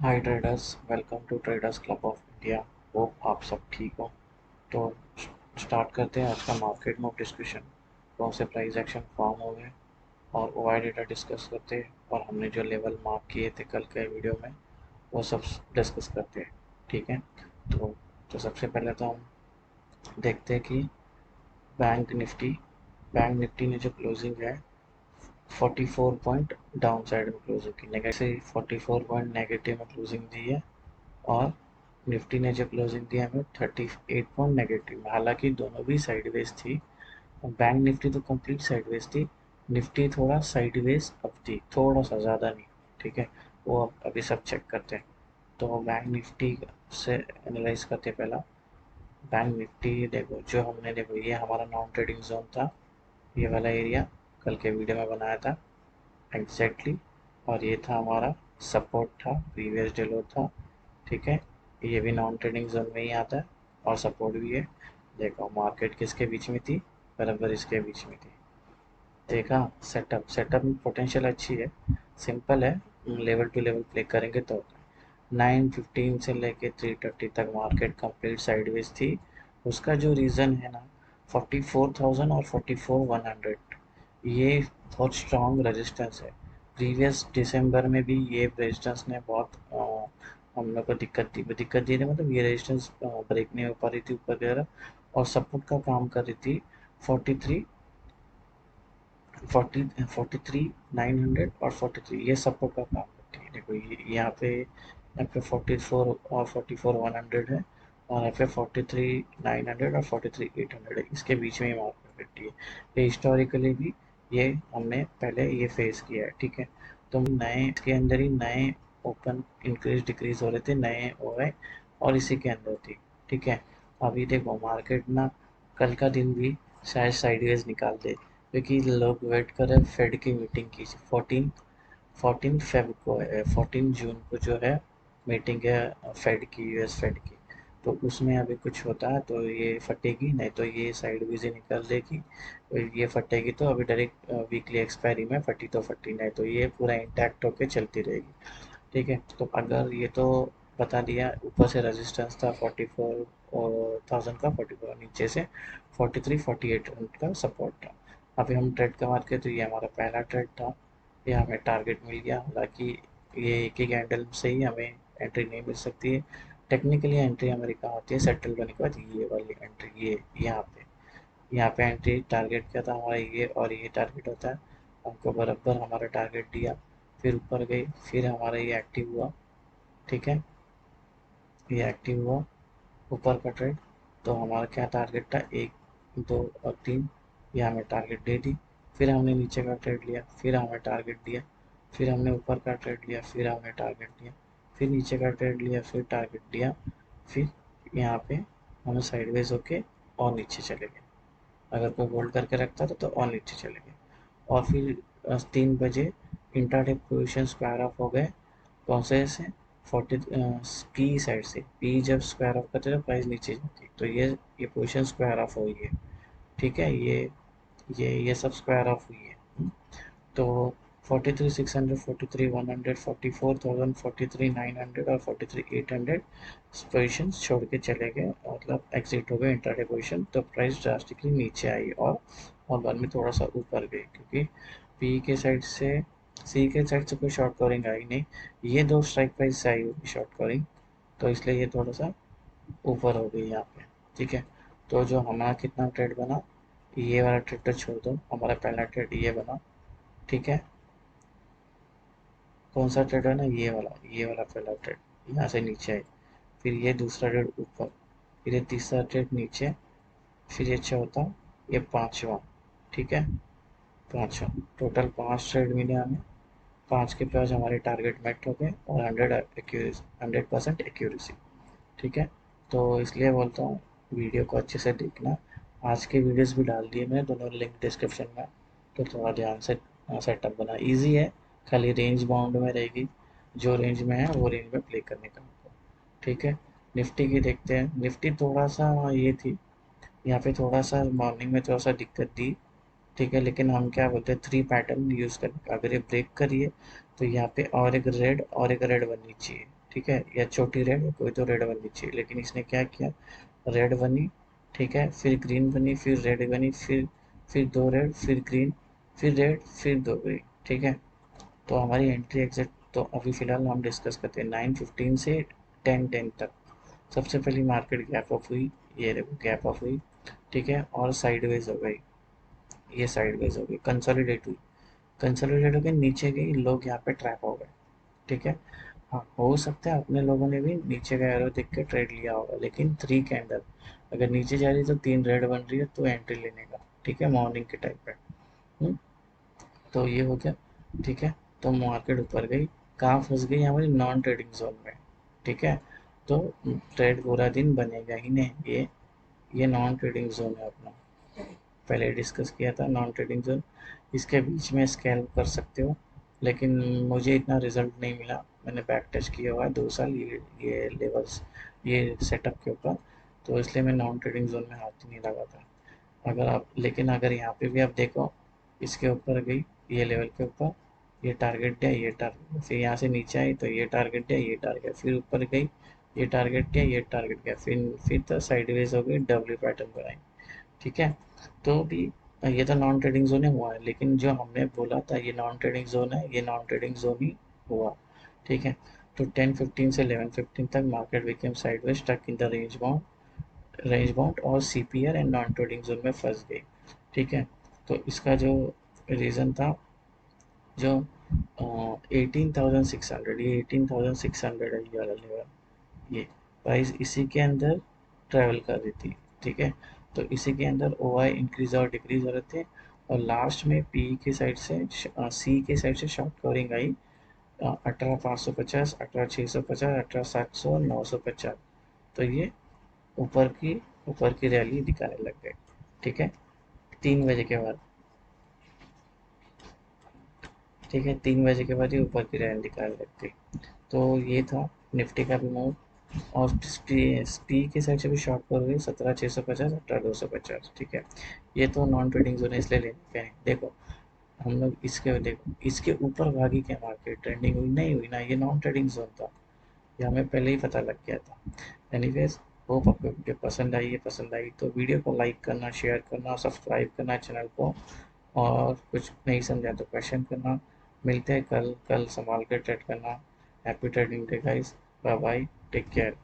Hi traders, welcome to traders club of India. Hope आप सब ठीक हो। तो स्टार्ट करते हैं आज का मार्केट मूव डिस्कशन। कौन से प्राइस एक्शन फॉर्म हो गए और ओआई डेटा डिस्कस करते हैं, और हमने जो लेवल मार्क किए थे कल के वीडियो में वो सब डिस्कस करते हैं। ठीक है। तो सबसे पहले तो हम देखते हैं कि बैंक निफ्टी ने जो क्लोजिंग है 44 पॉइंट डाउन साइड में क्लोजिंग की, नेगेटिव से 44 पॉइंट नेगेटिव में क्लोजिंग दी है। और निफ्टी ने जो क्लोजिंग दिया हमें 38 पॉइंट नेगेटिव में, हालांकि दोनों भी साइडवेज थी। बैंक निफ्टी तो कंप्लीट साइडवेज थी, निफ्टी थोड़ा साइडवेज अप थी, थोड़ा सा, ज़्यादा नहीं। ठीक है। वो अब अभी सब चेक करते हैं। तो बैंक निफ्टी से एनालाइज करते हैं पहला। बैंक निफ्टी देखो, जो हमने देखो ये हमारा नॉन ट्रेडिंग जोन था, ये वाला एरिया कल के वीडियो में बनाया था एग्जैक्टली। और ये था हमारा सपोर्ट था, प्रीवियस डे लो था। ठीक है। ये भी नॉन ट्रेडिंग जोन में ही आता है और सपोर्ट भी है। देखो मार्केट किसके बीच में थी, बराबर इसके बीच में थी। देखा, सेटअप सेटअप में पोटेंशियल अच्छी है, सिंपल है। लेवल टू लेवल प्ले करेंगे तो 9:15 से लेके 3:30 तक मार्केट कंप्लीट साइडवेज थी। उसका जो रीज़न है ना, 44,000 और 44,100, ये बहुत स्ट्रॉन्ग रेजिस्टेंस है। प्रीवियस दिसंबर में भी ये रेजिस्टेंस ने बहुत हम लोग को दिक्कत दी थी, मतलब ये रेजिस्टेंस ब्रेक नहीं हो पा रही थी ऊपर की तरफ, और सपोर्ट का काम कर रही थी 43 43,900 और 43, ये सपोर्ट का काम करती है। देखो ये यहाँ पे 44 और 44,100 है, और यहाँ पे 43,900 और 43,800 है, इसके बीच में ही मार्केट करती है। ये हिस्टोरिकली भी ये हमने पहले ये फेस किया है। ठीक है। तो नए इसके अंदर ही नए ओपन इंक्रीज डिक्रीज हो रहे थे, नए हो रहे, और इसी के अंदर थी। ठीक है। अभी देखो मार्केट ना कल का दिन भी शायद साइडवेज निकाल दे, क्योंकि लोग वेट कर रहे हैं फेड की मीटिंग की। 14 जून को जो है मीटिंग है फेड की, यूएस फेड की। तो उसमें अभी कुछ होता है तो ये फटेगी, नहीं तो ये साइडवेज ही निकल देगी। तो ये फटेगी तो अभी डायरेक्ट वीकली एक्सपायरी में फटी तो फटी, नहीं तो ये पूरा इंटैक्ट होके चलती रहेगी। ठीक है। तो अगर ये तो बता दिया, ऊपर से रेजिस्टेंस था 44,000 का, 44 नीचे से 43-48 का सपोर्ट था। अभी हम ट्रेड का मार्केट, तो ये हमारा पहला ट्रेड था, ये हमें टारगेट मिल गया। हालांकि ये एक ही कैंडल से ही हमें एंट्री नहीं मिल सकती है। टेक्निकली एंट्री हमारी कहाँ होती है, सेटल होने के बाद ये वाली एंट्री, ये यहाँ पे एंट्री टारगेट क्या था हमारा, ये और ये टारगेट होता है। हमको बराबर हमारा टारगेट दिया, फिर ऊपर गई, फिर हमारा ये एक्टिव हुआ। ठीक है। ये एक्टिव हुआ ऊपर का ट्रेड। तो हमारा क्या टारगेट था, 1, 2 और 3, ये हमें टारगेट दे दी। फिर हमने नीचे का ट्रेड लिया, फिर हमें टारगेट दिया। फिर हमने ऊपर का ट्रेड लिया, फिर हमें टारगेट दिया। फिर नीचे का ट्रेड लिया, फिर टारगेट दिया। फिर यहाँ पे हम साइडवेज होके और नीचे चले गए। अगर कोई होल्ड करके रखता था तो और नीचे चले गए। और फिर 3 बजे इंट्राडे पोजीशन स्क्वायर ऑफ हो गए। कौन से 40 पी साइड से, पी जब स्क्वायर ऑफ करते तो प्राइस नीचे जाती, तो ये पोजीशन स्क्वायर ऑफ हुई है। ठीक है। ये सब स्क्वायर ऑफ हुई है। तो 43,600, 43,100, 44,000, 43,900 और 43,800 पोजिशन छोड़ के चले गए, मतलब एग्जिट हो गए इंट्राडे पोजिशन। तो प्राइस ड्रास्टिकली नीचे आई और बाद में थोड़ा सा ऊपर गई, क्योंकि पी के साइड से, सी के साइड से कोई शॉर्ट कवरिंग आई नहीं। ये दो स्ट्राइक प्राइस से आई होगी शॉर्ट कवरिंग, तो इसलिए ये थोड़ा सा ऊपर हो गई यहाँ पे। ठीक है। तो जो हमारा कितना ट्रेड बना, ये वाला ट्रेड तो छोड़ दो, हमारा पहला ट्रेड ये बना। ठीक है। कौन सा ट्रेड है ना, ये वाला पहला ट्रेड यहाँ से नीचे है, फिर ये दूसरा ट्रेड ऊपर, फिर ये तीसरा ट्रेड नीचे, फिर ये चौथा, ये पांचवा। ठीक है। पांचवा, टोटल 5 ट्रेड मिले हमें। 5 के 5 हमारे टारगेट मेट हो गए, और 100% एक्यूरेसी। ठीक है। तो इसलिए बोलता हूँ वीडियो को अच्छे से देखना। आज के वीडियोस भी डाल दिए मैंने, दोनों लिंक डिस्क्रिप्शन में। तो थोड़ा ध्यान से सेटअप बना, इजी है, खाली रेंज बाउंड में रहेगी, जो रेंज में है वो रेंज में प्ले करने का हमको। ठीक है। निफ्टी की देखते हैं। निफ्टी थोड़ा सा ये थी, यहाँ पे थोड़ा सा मॉर्निंग में थोड़ा सा दिक्कत दी। ठीक है। लेकिन हम क्या बोलते हैं, 3 पैटर्न यूज़ करें, अगर ये ब्रेक करिए तो यहाँ पे और एक रेड बननी चाहिए। ठीक है, या छोटी रेड, कोई तो रेड बननी चाहिए, लेकिन इसने क्या किया, रेड बनी, ठीक है, फिर ग्रीन बनी, फिर रेड बनी, फिर दो रेड, फिर ग्रीन, फिर रेड, फिर दो ग्रीन, ठीक है। तो हमारी एंट्री एग्जिट तो अभी फ़िलहाल हम डिस्कस करते हैं 9:15 से 10:10 तक। सबसे पहली मार्केट गैप अप हुई, ये देखो गैप अप हुई, ठीक है, और साइडवेज हो गई, ये साइडवेज हो गई, कंसोलिडेट हुई, कंसोलिडेट होकर नीचे गई, लोग यहाँ पे ट्रैप हो गए, ठीक है। हाँ, हो सकता है अपने लोगों ने भी नीचे का एरो देख के ट्रेड लिया होगा, लेकिन 3 कैंडल अगर नीचे जा रही है तो 3 रेड बन रही है तो एंट्री लेने का, ठीक है, मॉर्निंग के टाइम पे। हम्म, तो ये हो गया, ठीक है। तो मार्केट ऊपर गई, कहाँ फंस गई, हमारी नॉन ट्रेडिंग जोन में, ठीक है। तो ट्रेड पूरा दिन बनेगा ही नहीं, ये नॉन ट्रेडिंग जोन है अपना, पहले डिस्कस किया था नॉन ट्रेडिंग जोन। इसके बीच में स्कैल्प कर सकते हो, लेकिन मुझे इतना रिजल्ट नहीं मिला, मैंने बैक टेस्ट किया हुआ है 2 साल ये लेवल्स, ये सेटअप के ऊपर, तो इसलिए मैं नॉन ट्रेडिंग जोन में हाथ ही नहीं लगाता। अगर आप, लेकिन अगर यहाँ पे भी आप देखो, इसके ऊपर गई, ये लेवल के ऊपर, ये टारगेट दिया, ये टारगेट, फिर यहाँ से नीचे आई तो ये टारगेट दिया, ये टारगेट, फिर ऊपर गई, ये टारगेट दिया, ये टारगेट दिया, फिर तो साइडवेज हो गई, डब्ल्यू पैटर्न बनाई, ठीक है। तो भी ये तो नॉन ट्रेडिंग जोन ही हुआ है, लेकिन जो हमने बोला था ये नॉन ट्रेडिंग जोन है, ये नॉन ट्रेडिंग जोन ही हुआ, ठीक है। तो 10:15 से 11:15 तक market became sideways, stuck in the range bound और CPR and non trading zone में फंस गई, ठीक है। तो इसका जो रीज़न था, जो 18,600, ये 18,600 है, ये वाला लेवल, ये प्राइस इसी के अंदर ट्रैवल कर रही थी, ठीक है। तो इसी के अंदर ओ आई इंक्रीज और डिक्रीज हो रहे थे, और लास्ट में पी के साइड से, सी के साइड से शॉर्ट कवरिंग आई, 18,550, 18,650, 18,700, 950। तो ये ऊपर की ऊपर की रैली दिखाने लग गए, ठीक है, 3 बजे के बाद, ठीक है, 3 बजे के बाद ये ऊपर की रैली दिखाने लग गई। तो ये था निफ्टी का भी मूव, और पी के साइड से भी शॉर्ट पर हुई 17,650, 18,250, ठीक है। ये तो नॉन ट्रेडिंग जोन है, इसलिए लेने के हैं। देखो हम लोग इसके, देखो इसके ऊपर भागी क्या मार्केट, ट्रेंडिंग हुई नहीं हुई ना, ये नॉन ट्रेडिंग जोन था, ये हमें पहले ही पता लग गया था। एनीवेज, होप आपको वीडियो पसंद आई है, पसंद आई तो वीडियो को लाइक करना, शेयर करना, सब्सक्राइब करना चैनल को, और कुछ नहीं समझा तो क्वेश्चन करना। मिलते हैं कल, संभाल कर ट्रेड करना। Happy trading day guys, bye bye, take care.